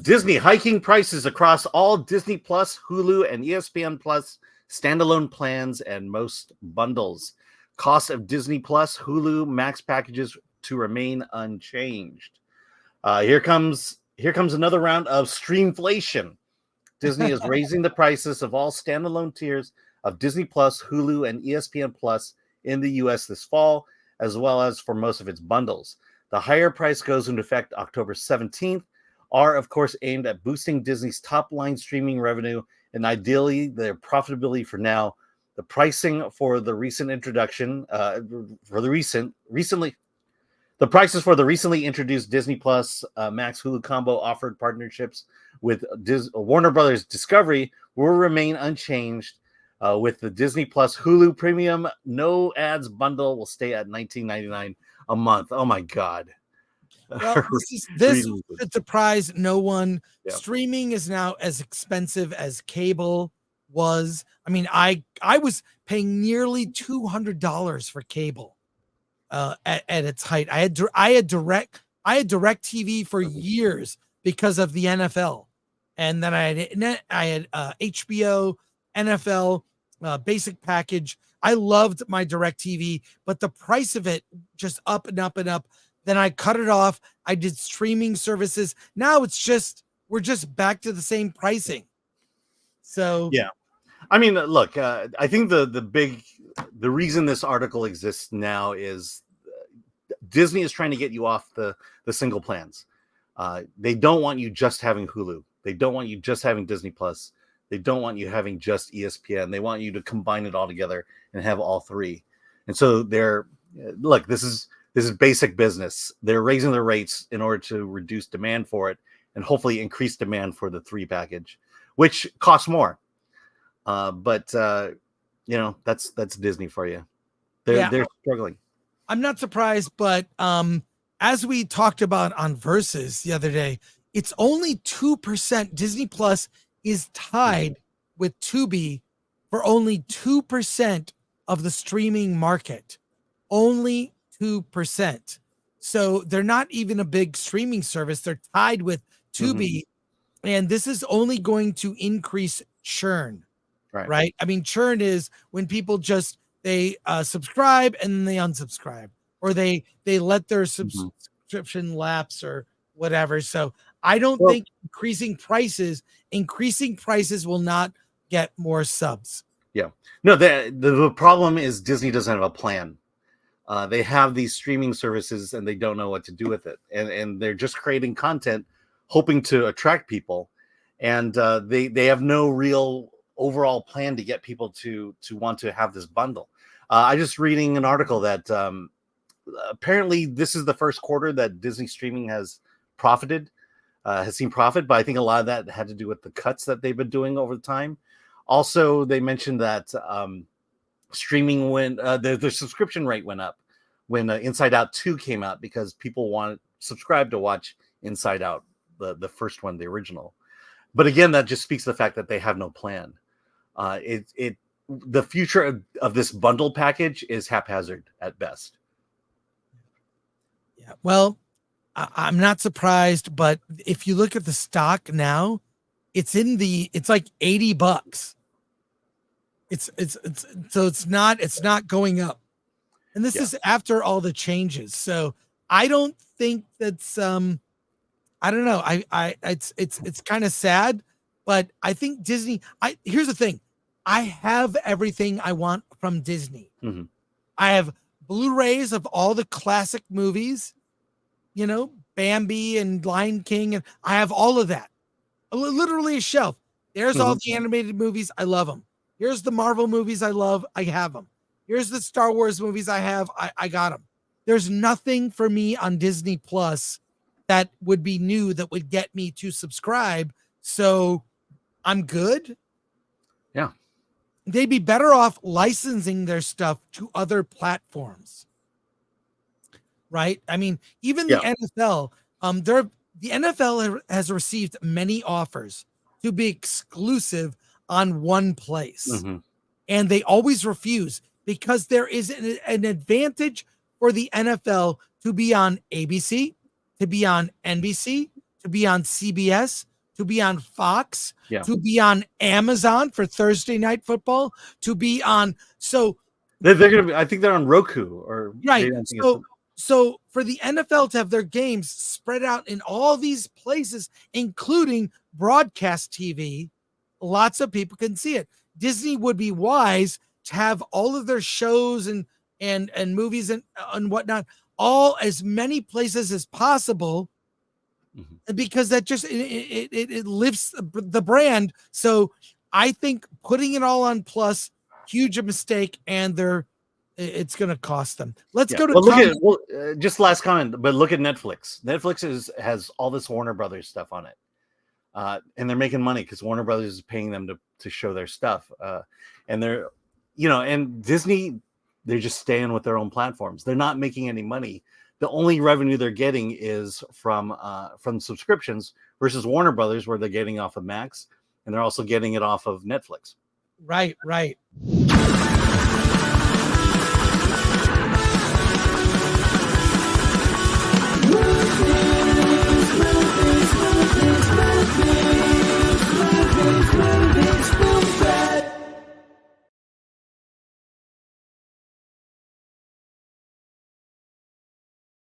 Disney hiking prices across all Disney Plus, Hulu, and ESPN Plus standalone plans and most bundles. Cost of Disney Plus, Hulu, Max packages to remain unchanged. Here comes another round of streamflation. Disney is raising the prices of all standalone tiers of Disney Plus, Hulu, and ESPN Plus in the U.S. this fall, as well as for most of its bundles. The higher price goes into effect October 17th, are, of course, aimed at boosting Disney's top-line streaming revenue and ideally their profitability for now. The pricing for the recent introduction, the prices for the recently introduced Disney Plus Max Hulu combo offered partnerships with Warner Brothers Discovery will remain unchanged. With the Disney Plus Hulu Premium no ads bundle will stay at $19.99 a month. Oh my God. Well, this should surprise no one. Yeah. Streaming is now as expensive as cable was. I mean, I was paying nearly $200 for cable at its height. I had direct TV for years because of the NFL, and then I had HBO, NFL, basic package. I loved my direct TV, but the price of it just up and up and up. Then I cut it off. I did streaming services. Now we're just back to the same pricing. So yeah, I mean, look, I think the reason this article exists now is Disney is trying to get you off the single plans. They don't want you just having Hulu. They don't want you just having Disney Plus. They don't want you having just ESPN. They want you to combine it all together and have all three. And so this is basic business. They're raising their rates in order to reduce demand for it and hopefully increase demand for the 3 package, which costs more. But that's Disney for you. They're struggling. I'm not surprised, but as we talked about on Versus the other day, it's only 2%. Disney Plus is tied with Tubi for only 2% of the streaming market. Only 2%. So they're not even a big streaming service. They're tied with Tubi, and this is only going to increase churn. Right? I mean, churn is when people they subscribe and then they unsubscribe, or they let their subscription lapse or whatever. So I don't think increasing prices will not get more subs. Yeah. No, the problem is Disney doesn't have a plan. They have these streaming services and they don't know what to do with it. And they're just creating content, hoping to attract people. And they have no real overall plan to get people to want to have this bundle. I just reading an article that apparently this is the first quarter that Disney streaming has seen profit, but I think a lot of that had to do with the cuts that they've been doing over time. Also, they mentioned that streaming when the subscription rate went up when Inside Out 2 came out because people subscribe to watch Inside Out, the first one, the original. But again, that just speaks to the fact that they have no plan. The future of this bundle package is haphazard at best. Yeah, well, I'm not surprised, but if you look at the stock now, it's like $80. It's not going up. And this is after all the changes. So I don't think that's I don't know. It's kind of sad, but I think Disney, here's the thing. I have everything I want from Disney. Mm-hmm. I have Blu-rays of all the classic movies, Bambi and Lion King, and I have all of that. Literally a shelf. There's all the animated movies. I love them. Here's the Marvel movies I love. I have them. Here's the Star Wars movies I have. I got them. There's nothing for me on Disney Plus that would be new that would get me to subscribe. So I'm good. Yeah. They'd be better off licensing their stuff to other platforms. Right? I mean, even the NFL, the NFL has received many offers to be exclusive on one place. Mm-hmm. And they always refuse because there is an advantage for the NFL to be on ABC, to be on NBC, to be on CBS, to be on Fox, Yeah. to be on Amazon for Thursday Night Football, to be on. So They're gonna be. I think they're on Roku or right. I think So for the NFL to have their games spread out in all these places, including broadcast TV, lots of people can see it. Disney would be wise to have all of their shows and movies and whatnot, all as many places as possible, because that just it lifts the brand. So I think putting it all on Plus, huge a mistake, and it's going to cost them. Let's go to just last comment, but look at Netflix. Netflix has all this Warner Brothers stuff on it, and they're making money because Warner Brothers is paying them to show their stuff, and they're, and Disney, they're just staying with their own platforms. They're not making any money. The only revenue they're getting is from subscriptions, versus Warner Brothers, where they're getting off of Max, and they're also getting it off of Netflix. Right.